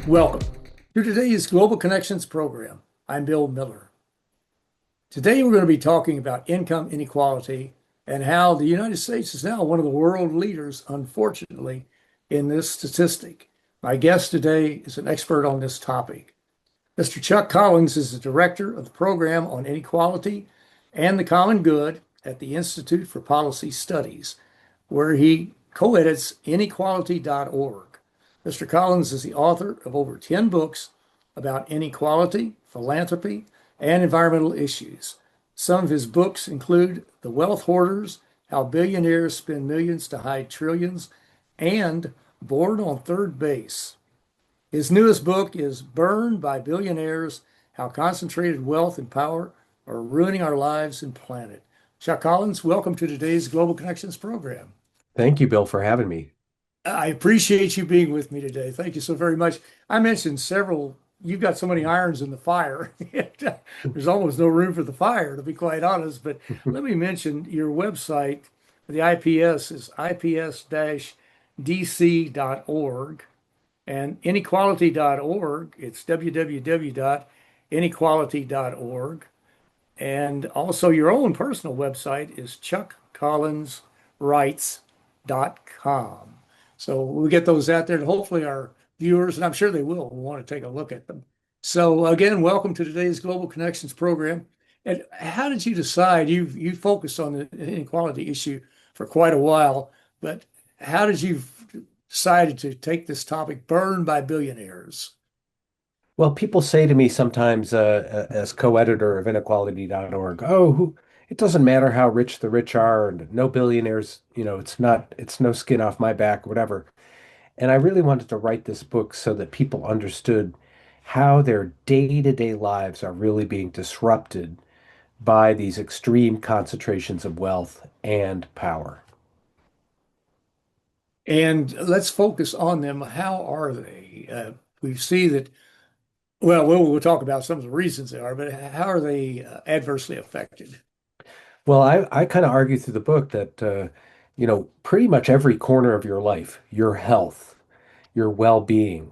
Welcome to today's Global Connections program. I'm Bill Miller. Today we're going to be talking about income inequality and how the United States is now one of the world leaders, unfortunately, in this statistic. My guest today is an expert on this topic. Mr. Chuck Collins is the director of the program on inequality and the common good at the Institute for Policy Studies, where he co-edits inequality.org. Mr. Collins is the author of over 10 books about inequality, philanthropy, and environmental issues. Some of his books include The Wealth Hoarders, How Billionaires Spend Millions to Hide Trillions, and Bored on Third Base. His newest book is By Billionaires, How Concentrated Wealth and Power Are Ruining Our Lives and Planet. Chuck Collins, welcome to today's Global Connections program. Thank you, Bill, for having me. I appreciate you being with me today. Thank you so very much. I mentioned several, you've got so many irons in the fire. There's almost no room for the fire, to be quite honest. But let me mention your website, the IPS is ips-dc.org, and inequality.org, it's www.inequality.org. And also your own personal website is chuckcollinswrites.com. So we'll get those out there, and hopefully our viewers, and I'm sure they will want to take a look at them. So again, welcome to today's Global Connections program. And how did you decide, you focused on the inequality issue for quite a while, but how did you decide to take this topic, burned by billionaires? Well, people say to me sometimes, as co-editor of inequality.org, it doesn't matter how rich the rich are, and no billionaires, it's no skin off my back, whatever. And I really wanted to write this book so that people understood how their day-to-day lives are really being disrupted by these extreme concentrations of wealth and power. And let's focus on them. How are they? We see that, we'll talk about some of the reasons they are, but how are they adversely affected? Well, I kind of argue through the book that, pretty much every corner of your life, your health, your well-being,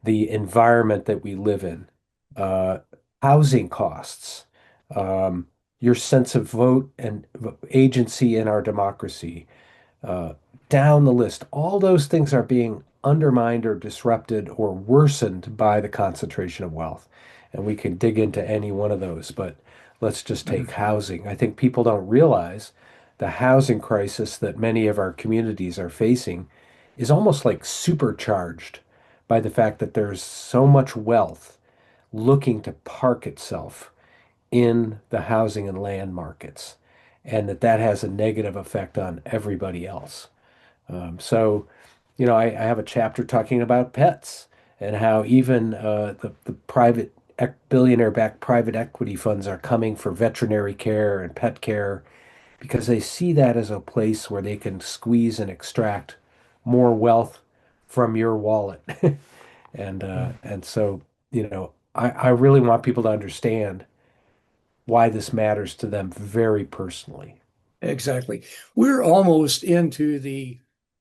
the environment that we live in, uh, housing costs, um, your sense of vote and agency in our democracy, uh, down the list. All those things are being undermined or disrupted or worsened by the concentration of wealth. And we can dig into any one of those, but let's just take housing. I think people don't realize the housing crisis that many of our communities are facing is almost like supercharged by the fact that there's so much wealth looking to park itself in the housing and land markets, and that has a negative effect on everybody else. So, I have a chapter talking about pets and how even the billionaire-backed private equity funds are coming for veterinary care and pet care because they see that as a place where they can squeeze and extract more wealth from your wallet. And so, I really want people to understand why this matters to them very personally. Exactly. We're almost into the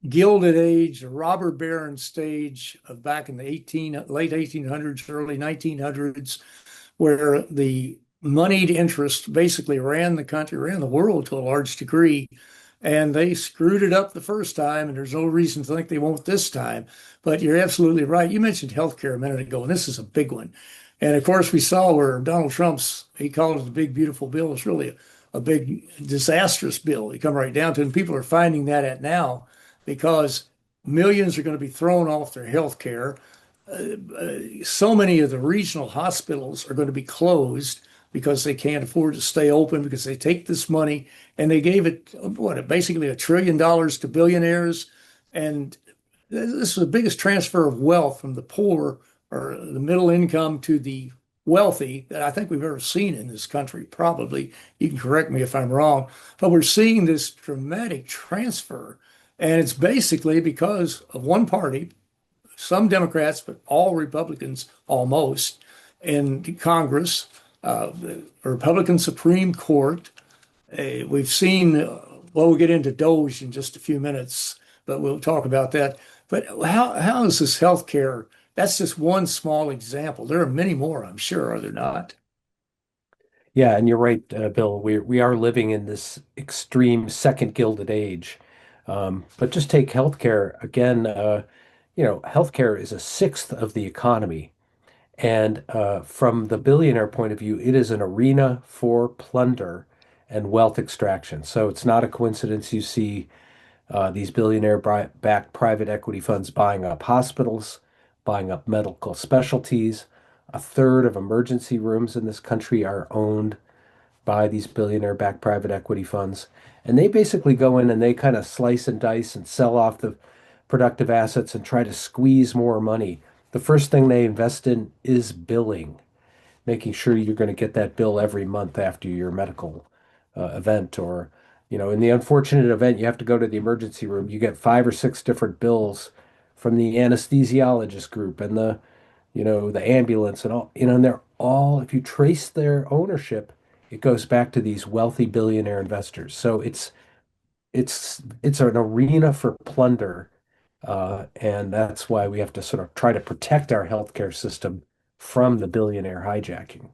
Gilded Age, the robber baron stage of back in the late 1800s, early 1900s, where the moneyed interest basically ran the country, ran the world to a large degree. And they screwed it up the first time, and there's no reason to think they won't this time. But you're absolutely right. You mentioned healthcare a minute ago, and this is a big one. And of course, we saw where Donald Trump's, he called it the big, beautiful bill. It's really a big, disastrous bill. You come right down to it, and people are finding that at now because millions are going to be thrown off their health care. So many of the regional hospitals are going to be closed because they can't afford to stay open because they take this money and they gave it, basically $1 trillion to billionaires. And this is the biggest transfer of wealth from the poor or the middle income to the wealthy that I think we've ever seen in this country, probably. You can correct me if I'm wrong, but we're seeing this dramatic transfer. And it's basically because of one party, some Democrats, but all Republicans almost in Congress, the Republican Supreme Court. We've seen, we'll get into Doge in just a few minutes, but we'll talk about that. But how is this healthcare that's just one small example. There are many more, I'm sure, are there not? Yeah, and you're right, Bill. We are living in this extreme second Gilded Age. But just take healthcare again. Healthcare is a sixth of the economy, and from the billionaire point of view, it is an arena for plunder and wealth extraction. So it's not a coincidence you see these billionaire-backed private equity funds buying up hospitals, buying up medical specialties. A third of emergency rooms in this country are owned by these billionaire-backed private equity funds. And they basically go in and they kind of slice and dice and sell off the productive assets and try to squeeze more money. The first thing they invest in is billing, making sure you're going to get that bill every month after your medical event. Or, in the unfortunate event you have to go to the emergency room, you get five or six different bills from the anesthesiologist group and the ambulance and all, and they're all, if you trace their ownership, it goes back to these wealthy billionaire investors. So it's an arena for plunder, and that's why we have to sort of try to protect our healthcare system from the billionaire hijacking.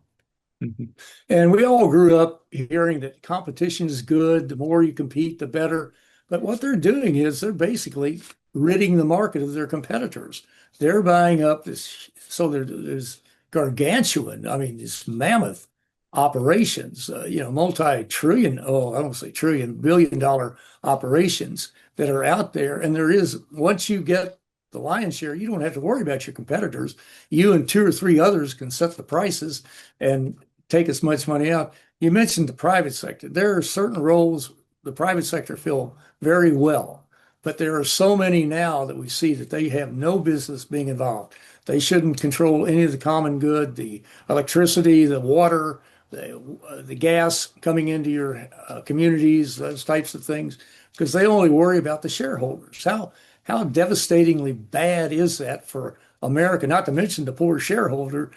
Mhm. And we all grew up hearing that competition is good. The more you compete, the better. But what they're doing is they're basically ridding the market of their competitors. They're buying up this, so there's gargantuan, I mean, these mammoth operations, multi-trillion, oh, I don't say trillion, billion-dollar operations that are out there. And there is, once you get the lion's share, you don't have to worry about your competitors. You and two or three others can set the prices and take as much money out. You mentioned the private sector. There are certain roles the private sector fill very well, but there are so many now that we see that they have no business being involved. They shouldn't control any of the common good, the electricity, the water, the gas coming into your communities, those types of things, because they only worry about the shareholders. How devastatingly bad is that for America? Not to mention the poor shareholder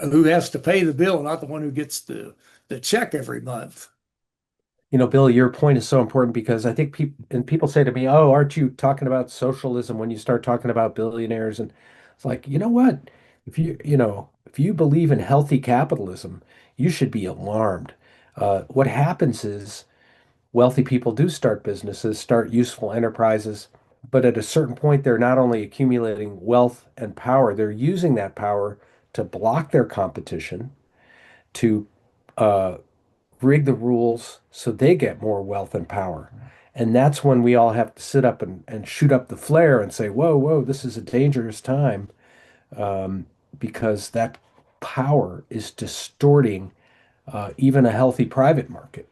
who has to pay the bill, not the one who gets the check every month. Bill, your point is so important because I think people say to me, "Oh, aren't you talking about socialism when you start talking about billionaires?" And it's like, you know what? If you believe in healthy capitalism, you should be alarmed. What happens is wealthy people do start businesses, start useful enterprises, but at a certain point, they're not only accumulating wealth and power, they're using that power to block their competition, to uh, rig the rules so they get more wealth and power. And that's when we all have to sit up and shoot up the flare and say, whoa, whoa, this is a dangerous time, um, because that power is distorting even a healthy private market,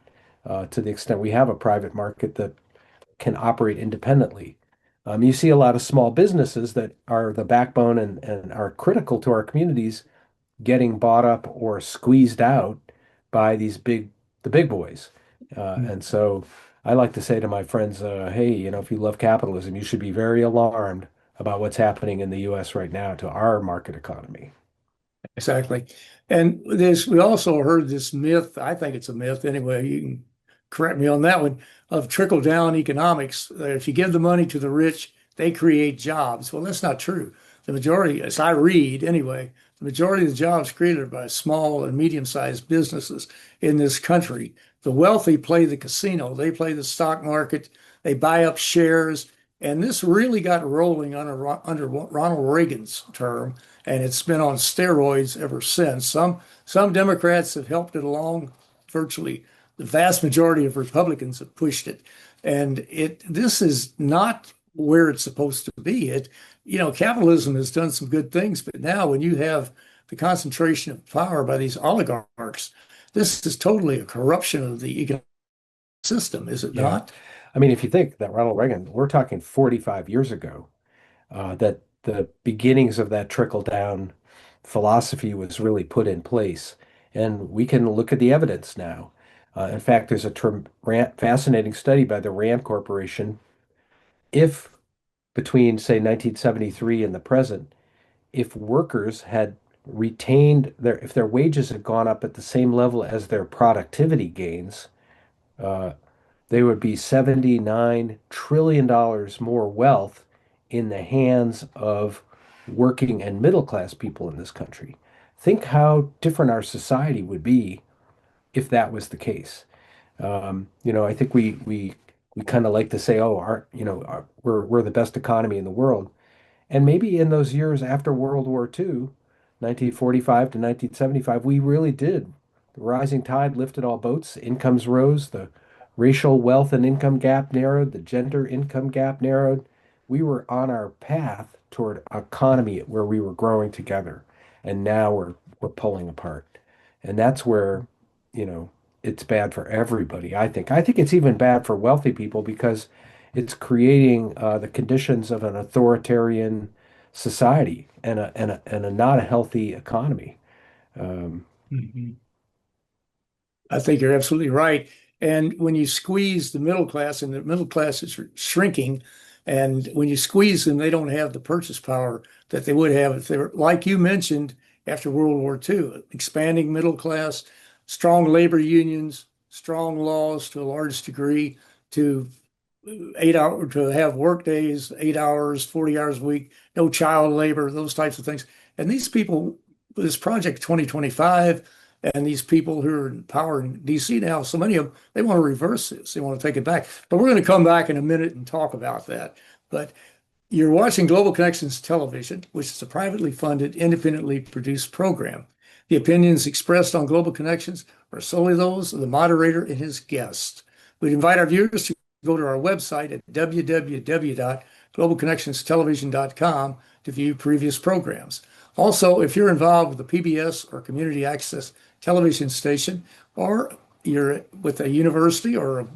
to the extent we have a private market that can operate independently. You see a lot of small businesses that are the backbone and are critical to our communities getting bought up or squeezed out by the big boys. And so I like to say to my friends, hey, if you love capitalism, you should be very alarmed about what's happening in the US right now to our market economy. Exactly. And we also heard this myth, I think it's a myth anyway, you can correct me on that one, of trickle-down economics. That if you give the money to the rich, they create jobs. Well, that's not true. The majority, as I read anyway, the majority of the jobs created by small and medium-sized businesses in this country. The wealthy play the casino, they play the stock market, they buy up shares. And this really got rolling under Ronald Reagan's term, and it's been on steroids ever since. Some Democrats have helped it along. Virtually the vast majority of Republicans have pushed it, and this is not where it's supposed to be. Capitalism has done some good things, but now when you have the concentration of power by these oligarchs, this is totally a corruption of the economic system, is it Yeah. not? I mean, if you think that Ronald Reagan, we're talking 45 years ago, that the beginnings of that trickle down philosophy was really put in place. And we can look at the evidence now. In fact, there's a fascinating study by the Rand Corporation. If between, say, 1973 and the present, if workers had if their wages had gone up at the same level as their productivity gains, uh, they would be $79 trillion more wealth in the hands of working and middle class people in this country. Think how different our society would be if that was the case. I think we kind of like to say, oh, we're the best economy in the world. And maybe in those years after World War II, 1945 to 1975, we really did. The rising tide lifted all boats, incomes rose, the racial wealth and income gap narrowed, the gender income gap narrowed. We were on our path toward economy where we were growing together. And now we're pulling apart. And that's where, you know, it's bad for everybody, I think. I think it's even bad for wealthy people because it's creating the conditions of an authoritarian society and a not a healthy economy. Um, Mhm. I think you're absolutely right. And when you squeeze the middle class, and the middle class is shrinking, and when you squeeze them, they don't have the purchase power that they would have if they were, like you mentioned, after World War II, expanding middle class, strong labor unions, strong laws to a large degree to 8 hour to have work days, 8 hours, 40 hours a week, no child labor, those types of things. And these people, this Project 2025, and these people who are in power in DC now, so many of them, they want to reverse this. They want to take it back. But we're going to come back in a minute and talk about that. But you're watching Global Connections Television, which is a privately funded, independently produced program. The opinions expressed on Global Connections are solely those of the moderator and his guests. We'd invite our viewers to go to our website at www.globalconnectionstelevision.com to view previous programs. Also, if you're involved with a PBS or community access television station, or you're with a university or a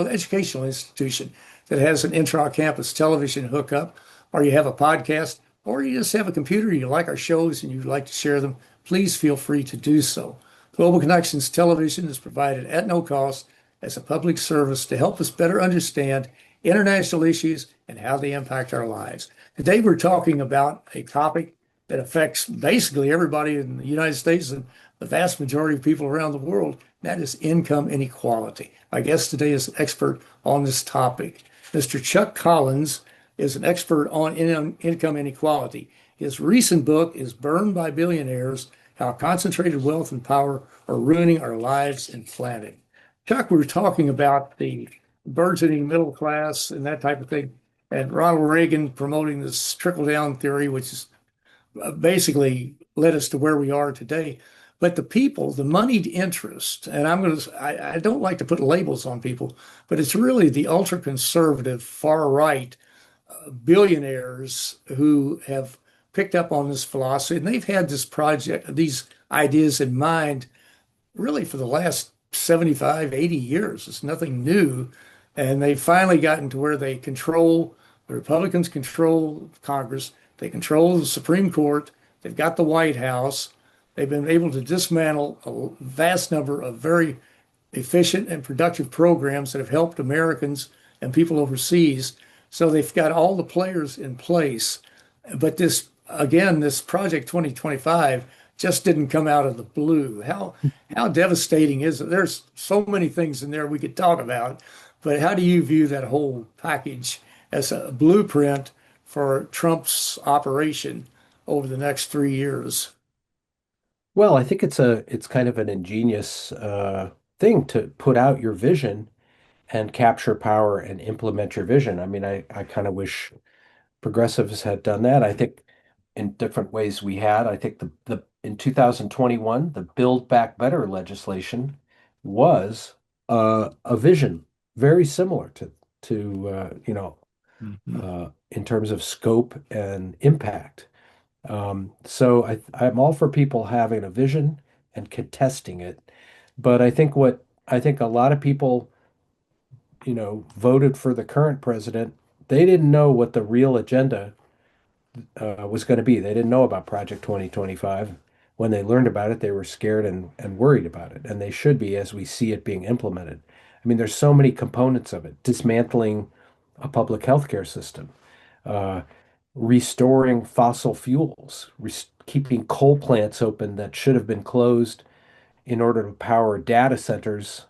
educational institution that has an intra-campus television hookup, or you have a podcast, or you just have a computer, you like our shows and you'd like to share them, please feel free to do so. Global Connections Television is provided at no cost as a public service to help us better understand international issues and how they impact our lives. Today, we're talking about a topic that affects basically everybody in the United States and the vast majority of people around the world. That is income inequality. My guest today is an expert on this topic. Mr. Chuck Collins is an expert on income inequality. His recent book is Burned by Billionaires: How Concentrated Wealth and Power Are Ruining Our Lives and Planet. Chuck, we were talking about the burgeoning middle class and that type of thing, and Ronald Reagan promoting this trickle-down theory, which is basically led us to where we are today. But the people, the moneyed interest, and I don't like to put labels on people, but it's really the ultra conservative, far right billionaires who have picked up on this philosophy. And they've had this project, these ideas in mind really for the last 75, 80 years. It's nothing new. And they've finally gotten to where the Republicans control Congress, they control the Supreme Court, they've got the White House, they've been able to dismantle a vast number of very efficient and productive programs that have helped Americans and people overseas. So they've got all the players in place. But this Project 2025 just didn't come out of the blue. How devastating is it? There's so many things in there we could talk about, but how do you view that whole package as a blueprint for Trump's operation over the next 3 years? well, I think it's kind of an ingenious thing to put out your vision and capture power and implement your vision. I mean, I kind of wish progressives had done that. I think in different ways we had. I think the in 2021, the Build Back Better legislation was a vision very similar Mhm. in terms of scope and impact. So I'm all for people having a vision and contesting it. But I think a lot of people, voted for the current president. They didn't know what the real agenda was going to be. They didn't know about Project 2025. When they learned about it, they were scared and worried about it. And they should be as we see it being implemented. I mean, there's so many components of it. Dismantling a public healthcare system, uh, restoring fossil fuels, keeping coal plants open that should have been closed in order to power data centers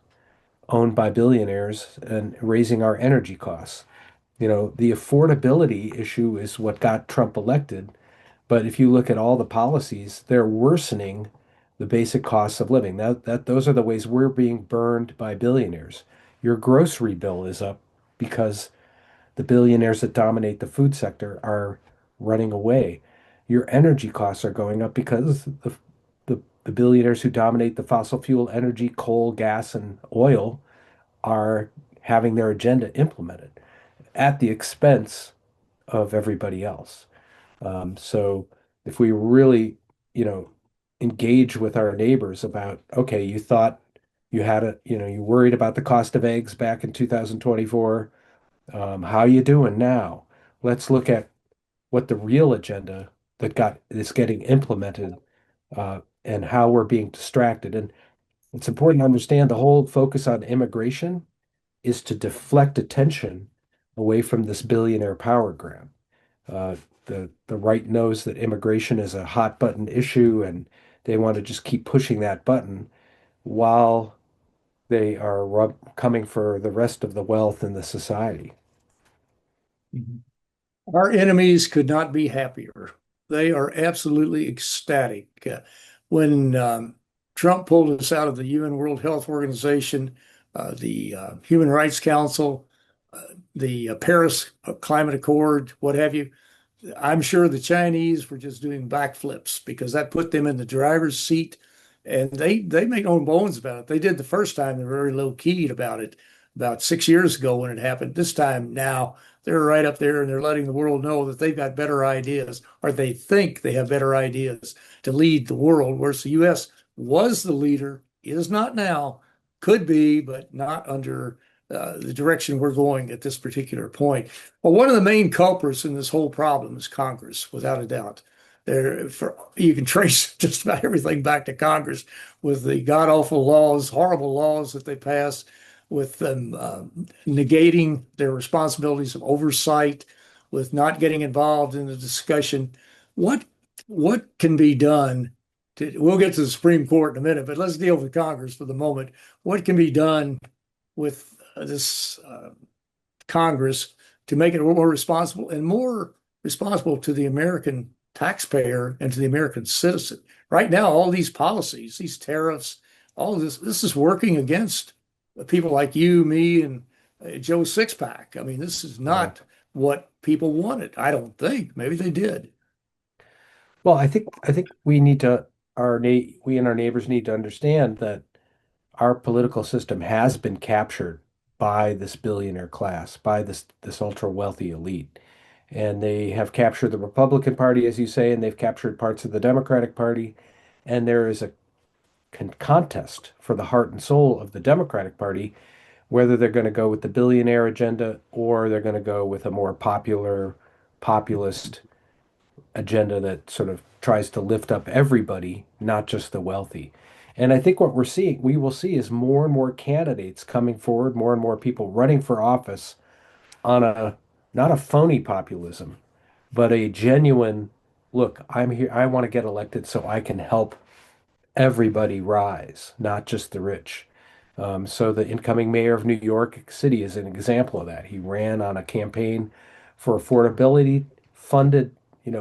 owned by billionaires and raising our energy costs. The affordability issue is what got Trump elected, But if you look at all the policies, they're worsening the basic costs of living. Those are the ways we're being burned by billionaires. Your grocery bill is up because the billionaires that dominate the food sector are running away. Your energy costs are going up because the billionaires who dominate the fossil fuel energy, coal, gas, and oil are having their agenda implemented at the expense of everybody else. So if we really, you know, engage with our neighbors about, okay, you thought you had a, you worried about the cost of eggs back in 2024. How you doing now? Let's look at what the real agenda that got is getting implemented, and how we're being distracted. And it's important to understand the whole focus on immigration is to deflect attention away from this billionaire power grab. Uh, the right knows that immigration is a hot button issue, and they want to just keep pushing that button while they are coming for the rest of the wealth in the society. Mhm. Our enemies could not be happier. They are absolutely ecstatic. When Trump pulled us out of the UN World Health Organization, the Human Rights Council, the Paris Climate Accord, what have you, I'm sure the Chinese were just doing backflips because that put them in the driver's seat, and they make no bones about it. They did the first time; they're very low keyed about it about 6 years ago when it happened. This time now they're right up there and they're letting the world know that they've got better ideas, or they think they have better ideas to lead the world. Whereas the U.S. was the leader, is not now, could be, but not under the direction we're going at this particular point. Well, one of the main culprits in this whole problem is Congress, without a doubt. You can trace just about everything back to Congress with the god awful laws, horrible laws that they passed, with them negating their responsibilities of oversight, with not getting involved in the discussion. What what can be done we'll get to the Supreme Court in a minute, but let's deal with Congress for the moment. What can be done with this Congress to make it more responsible and more responsible to the American taxpayer and to the American citizen? Right now, all these policies, these tariffs, all of this is working against people like you, me, and Joe Sixpack. I mean, this is Yeah. not what people wanted. I don't think. Maybe they did. Well, I think we need to we and our neighbors need to understand that our political system has been captured by this billionaire class, by this ultra wealthy elite. And they have captured the Republican Party, as you say, and they've captured parts of the Democratic Party. And there is a contest for the heart and soul of the Democratic Party, whether they're going to go with the billionaire agenda or they're going to go with a more populist agenda that sort of tries to lift up everybody, not just the wealthy. And I think what we will see is more and more candidates coming forward, more and more people running for office on a not a phony populism, but a genuine look, I'm here, I want to get elected so I can help everybody rise, not just the rich. So the incoming mayor of New York City is an example of that. He ran on a campaign for affordability, funded,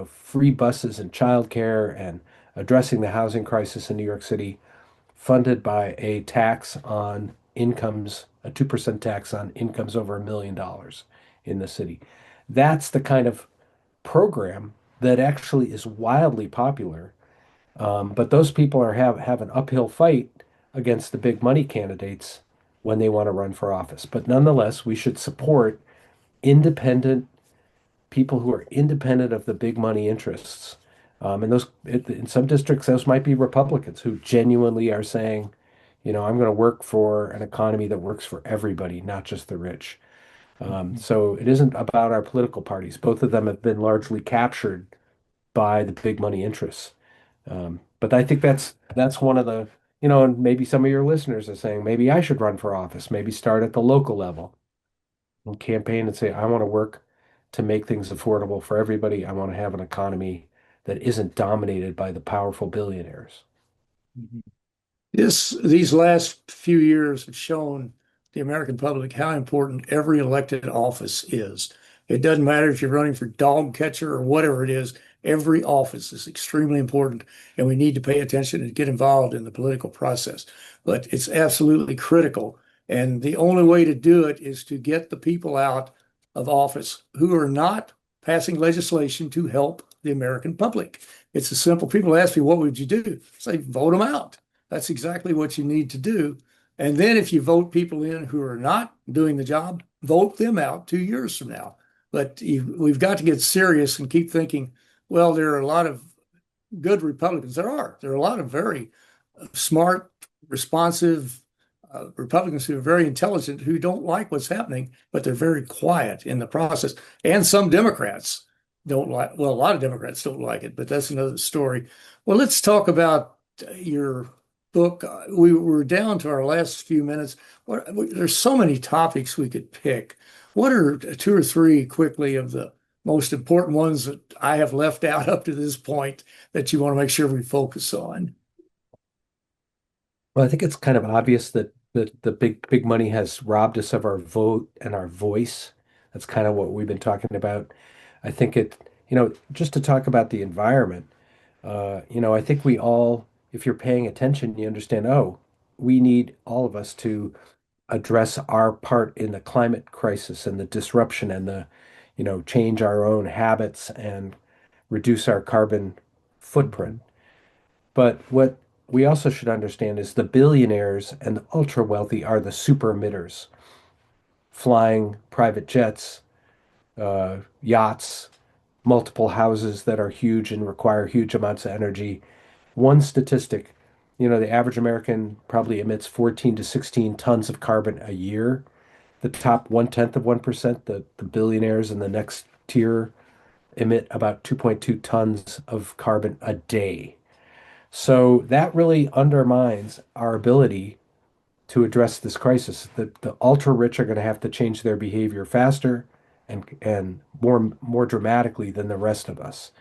free buses and childcare and addressing the housing crisis in New York City, funded by a tax on incomes, a 2% tax on incomes over $1 million in the city. That's the kind of program that actually is wildly popular, but those people have an uphill fight against the big money candidates when they want to run for office. But nonetheless, we should support independent people who are independent of the big money interests. And in some districts, those might be Republicans who genuinely are saying, I'm going to work for an economy that works for everybody, not just the rich. So it isn't about our political parties. Both of them have been largely captured by the big money interests. But I think that's one of the, and maybe some of your listeners are saying, maybe I should run for office, maybe start at the local level and campaign and say, I want to work to make things affordable for everybody. I want to have an economy that isn't dominated by the powerful billionaires. These last few years have shown the American public how important every elected office is. It doesn't matter if you're running for dog catcher or whatever it is. Every office is extremely important, and we need to pay attention and get involved in the political process. But it's absolutely critical. And the only way to do it is to get the people out of office who are not passing legislation to help the American public. It's a simple. People ask me, what would you do? Say, vote them out. That's exactly what you need to do. And then if you vote people in who are not doing the job, vote them out 2 years from now. But we've got to get serious and keep thinking, well, there are a lot of good Republicans. There are. There are a lot of very smart, responsive Republicans who are very intelligent who don't like what's happening, but they're very quiet in the process. And some Democrats don't like, well, a lot of Democrats don't like it, but that's another story. Well, let's talk about your book. We're down to our last few minutes. There's so many topics we could pick. What are two or three quickly of the most important ones that I have left out up to this point that you want to make sure we focus on? Well, I think it's kind of obvious that the big money has robbed us of our vote and our voice. That's kind of what we've been talking about. I think just to talk about the environment, I think we all, if you're paying attention, you understand, oh, we need all of us to address our part in the climate crisis and the disruption and change our own habits and reduce our carbon footprint. But what we also should understand is the billionaires and the ultra wealthy are the super emitters, flying private jets, yachts, multiple houses that are huge and require huge amounts of energy. One statistic, the average American probably emits 14 to 16 tons of carbon a year. The top 1/10 of 1%, the billionaires in the next tier emit about 2.2 tons of carbon a day. So that really undermines our ability to address this crisis. The ultra rich are going to have to change their behavior faster and more dramatically than the rest of us.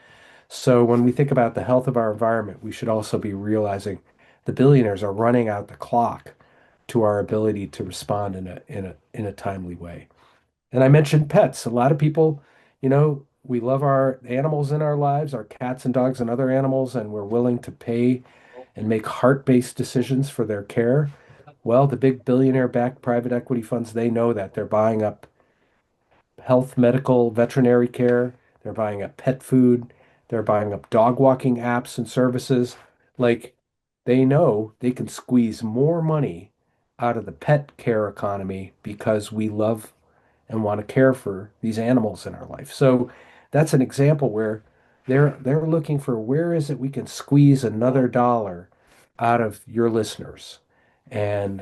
So when we think about the health of our environment, we should also be realizing the billionaires are running out the clock to our ability to respond in a timely way. And I mentioned pets. A lot of people, we love our animals in our lives, our cats and dogs and other animals, and we're willing to pay and make heart-based decisions for their care. Well, the big billionaire-backed private equity funds, they know that. They're buying up health, medical, veterinary care. They're buying up pet food. They're buying up dog walking apps and services. Like they know they can squeeze more money out of the pet care economy because we love and want to care for these animals in our life. So that's an example where they're looking for where is it we can squeeze another dollar out of your listeners. And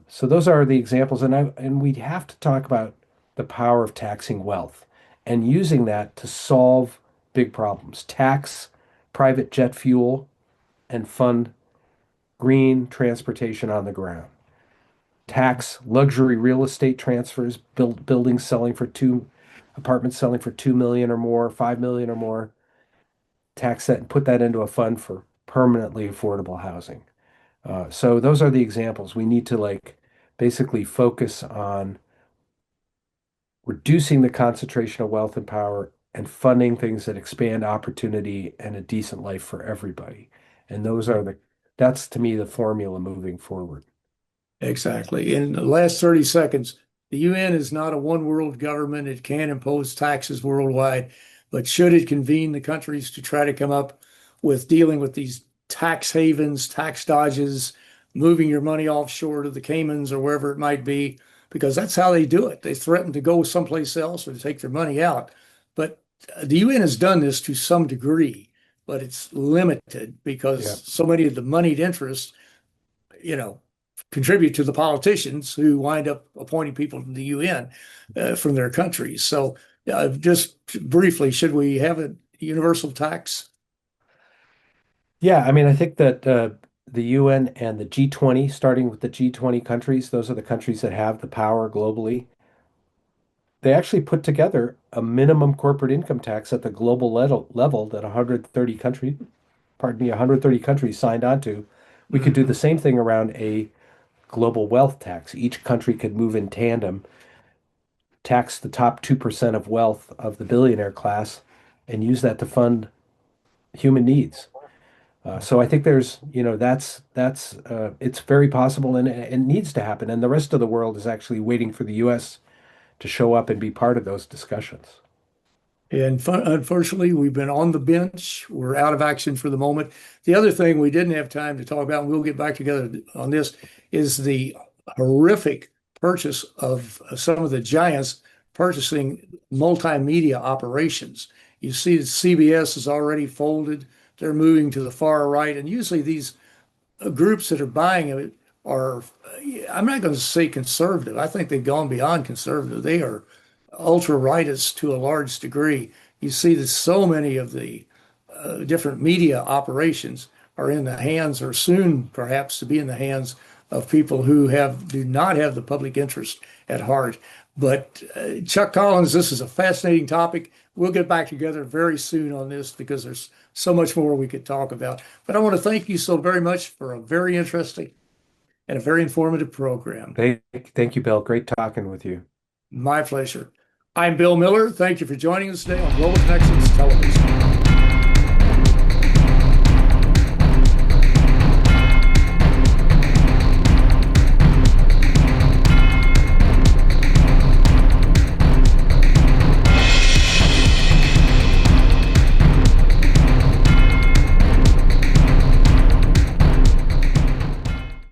so those are the examples. And we have to talk about the power of taxing wealth and using that to solve big problems. Tax private jet fuel and fund green transportation on the ground. Tax luxury real estate transfers, buildings selling for apartments selling for 2 million or more, 5 million or more. Tax that and put that into a fund for permanently affordable housing. So those are the examples. We need to basically focus on reducing the concentration of wealth and power and funding things that expand opportunity and a decent life for everybody. And that's to me the formula moving forward. Exactly. In the last 30 seconds, the UN is not a one world government. It can impose taxes worldwide, but should it convene the countries to try to come up with dealing with these tax havens, tax dodges, moving your money offshore to the Caymans or wherever it might be, because that's how they do it. They threaten to go someplace else or to take their money out. But the UN has done this to some degree, but it's limited because Yeah. so many of the moneyed interests, you know, contribute to the politicians who wind up appointing people to the UN from their countries. So, just briefly, should we have a universal tax? Yeah, I mean, I think that the UN and the G20, starting with the G20 countries, those are the countries that have the power globally. They actually put together a minimum corporate income tax at the global level that 130 countries, pardon me, 130 countries signed on to. We could do the Mhm. same thing around a global wealth tax. Each country could move in tandem tax the top 2% of wealth of the billionaire class and use that to fund human needs. So I think there's, it's very possible and it needs to happen. And the rest of the world is actually waiting for the US to show up and be part of those discussions. And unfortunately, we've been on the bench. We're out of action for the moment. The other thing we didn't have time to talk about, and we'll get back together on this, is the horrific purchase of some of the giants purchasing multimedia operations. You see that CBS is already folded. They're moving to the far right. And usually these groups that are buying it are, I'm not going to say conservative. I think they've gone beyond conservative. They are ultra rightists to a large degree. You see that so many of the different media operations are in the hands, or soon perhaps to be in the hands of people who do not have the public interest at heart. But Chuck Collins, this is a fascinating topic. We'll get back together very soon on this because there's so much more we could talk about. But I want to thank you so very much for a very interesting and a very informative program. Thank you, Bill. Great talking with you. My pleasure. I'm Bill Miller. Thank you for joining us today on Global Connections Television.